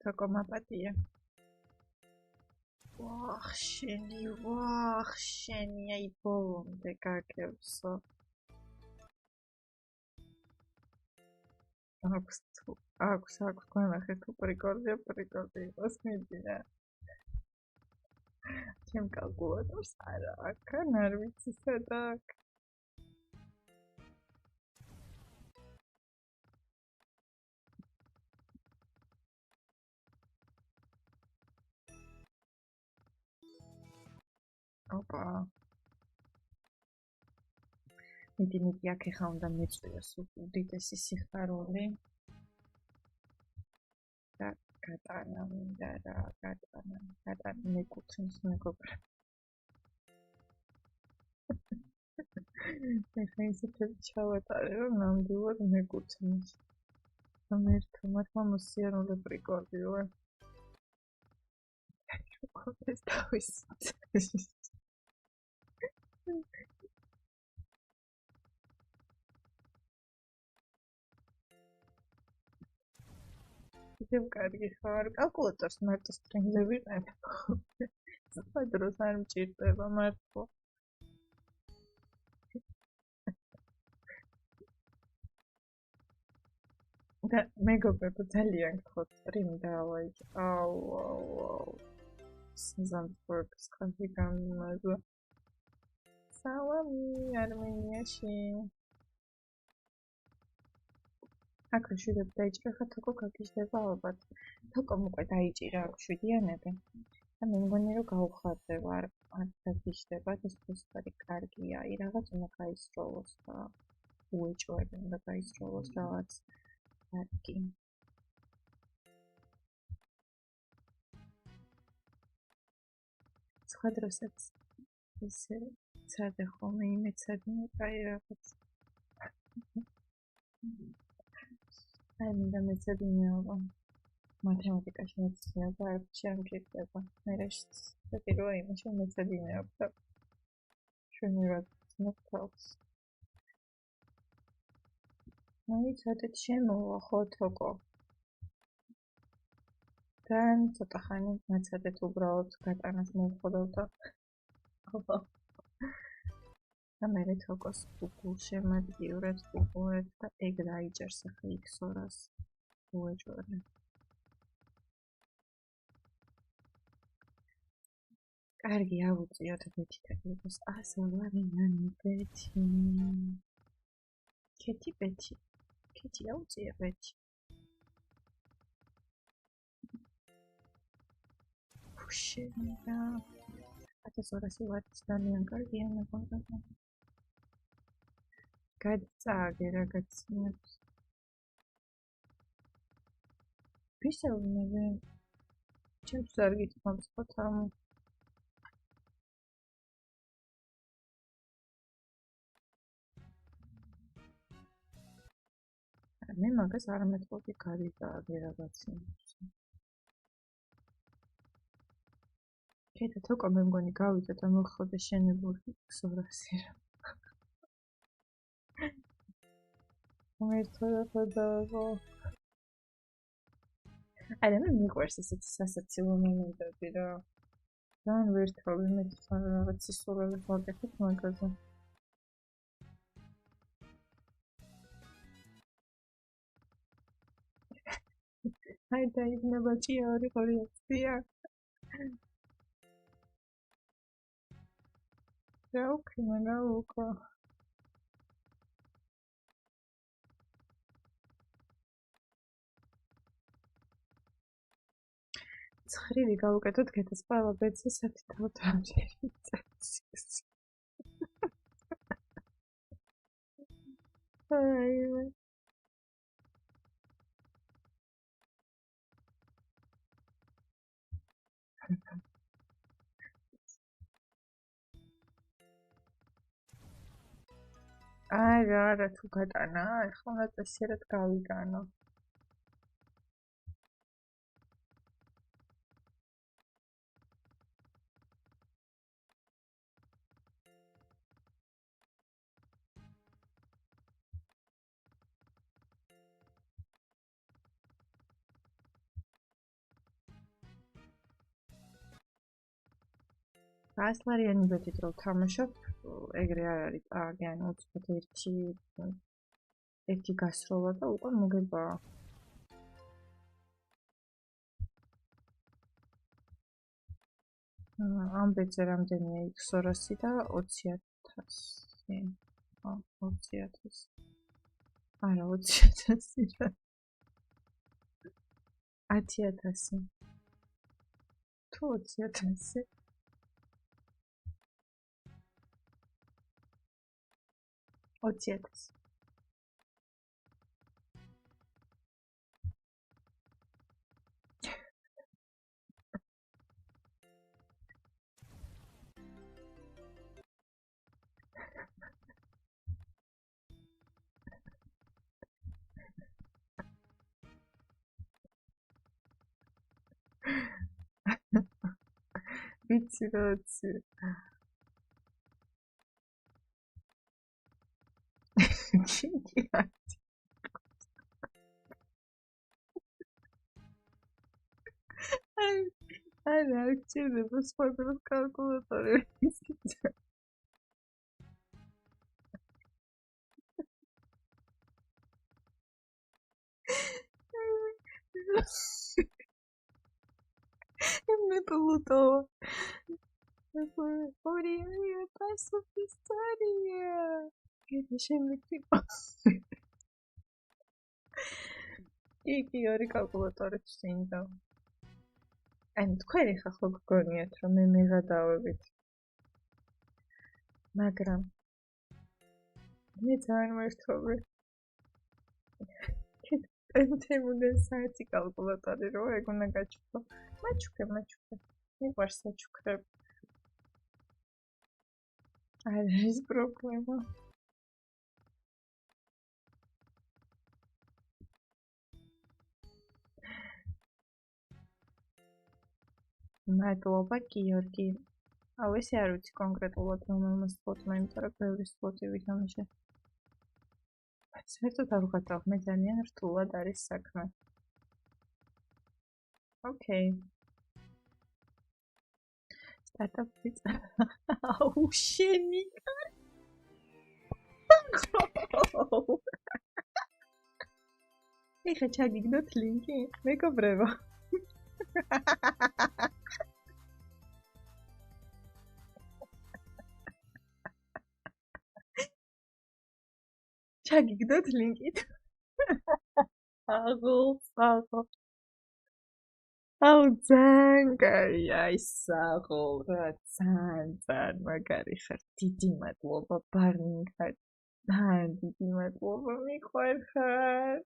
თოკო მაპატია. ვახ შენი, აი ბოლომდე გაგევსო. აქვს გვანახე თუ პრიკოლია იყოს მიდია. ჩემ კალკულატორს არა აქ, არ ვიცი სადა აქ. ოპა. მიდი აქ ეხა უნდა მეწვიოს უდიდესი სიხარული. და გატანა მინდა რა, გატანა მეკუთვნის მეგობრა. ეხა ისეთი ჩავატარე რომ ნამდვილად მეკუთვნის. მართლა მოსიარულე პრიკოლია. ეს თავის ისევ კარგი ხარ, კალკულატორს მარტო სტრინგზე ვიყენებ. სხვა დროს არ მჭირდება მართლა. და მეგობრებო ძალიან გთხოვთ სტრიმი დავაიჭ. აუ. სიზანსბურგის ხალხი გამიმაზა. სალამი არმენიაში. აქ შვიდად დაიჭირე ხა თოკო გაგიჟდება ალბათ. თოკომ უკვე დაიჭირა აქ შვიდიანები. და მე მგონი რომ გაუხარდება არ გაგიჟდება და სულ კარგია. აი რაღაც უნდა გაისროლოს და უეჭველი უნდა გაისროლოს რაღაც კარგი. სხვა დროსაც ისე ცადე ხოლმე იმეცადინე აი რაღაც. აი მინდა მეცადინეობა. მათემატიკაში მეცადინეობა არ შემჭირდება. მე პირველ იმაში მეცადინეობა. შენერად მოხავს. მოიცადეთ შემოვა ხო თოკო. თან ცოტა ხანი მაცადეთ უბრალოდ გატანას მოვხოდავ და და მე თოკოს გულშემატკივრებს უყურეთ და ეგ დაიჭერს ახლა X200-ს უეჭველი. კარგი ავუწიოთ ბეთი და გიგოს ასალარიანი ბეთი. კეთი ავუწია ბეთი. შენდა 1200 ვატის ძალიან კარგია მეგობრებო. გადწააგე რაღაცნაირად. ვისეულნები ჩემს არ გითხოვს ხო თამო. მე მაგას არ მეთქობი გადიწააგე რაღაცნაირად. კეთა თოკო მე მგონი გავიდა და მოხდა შენებური X200 რა. მერტო ფოდავო. აი მე მიყვარს ესეთი სასაცილო მომენტები რა. ძალიან ვერთავი მე თან რაღაც ისურველი ვაკეთებ მაგაზე. აი დაიბნება ჭიაური ხორიაცია. რა უკრა. ცხრილი გავუკეთოთ გეთასპალა ბეცი სათითაოდ ამჯერი წესს. აი არა თუ გატანა ეხლა უნდა წესიერად გავიგანო. 100 ლარიანი ბეთით რო ვთამაშობ, ეგრე არ არის კარგი, ანუ უცბად ერთი გასროლა და უკვე მოგებაა. ამ ბეთზე რამდენია X200 და 20,000. 20,000. არა, 20,000 რა. 10,000. თუ 20,000. 20,000. ვიცი რა ვიცი. ჩინკი არა, არ გჭირდება სხვა კალკულატორი. მე პლუტო. ორია პასუხი სწორია. კიდე შემიძლია. იგი ორი კალკულატორი წინდა. ანუ თქვენი ხახო გგონიათ რომ მე მეღადავებით. მაგრამ მე ძალიან მერთობი. თემუდენ საათი კალკულატორი რო ეგ უნდა გაჩუქო. მაჩუქე. მიყვარს საჩუქრები. არ არის პრობლემა. მადლობა გიორგი. აუ ესე არ ვიცი კონკრეტულად რომელმას სლოტმა, იმიტომ რომ ბევრი სლოტი ვითამაშე. საერთოდ არ ვღატავ, მე ძალიან რთულად არის საქმე. ოკეი. სტარტაპ ვიწყე. აუ შენი. ეხა ჩაგიგდოთ ლინკი? მეგობრებო. ჩაგიგდოთ ლინკით? აღო. აუ ძალიან კარგია ის საღო რა ძალიან მაგარი ხარ. დიდი მადლობა ბარნინგა. ძალიან დიდი მადლობა მიყვარხარ.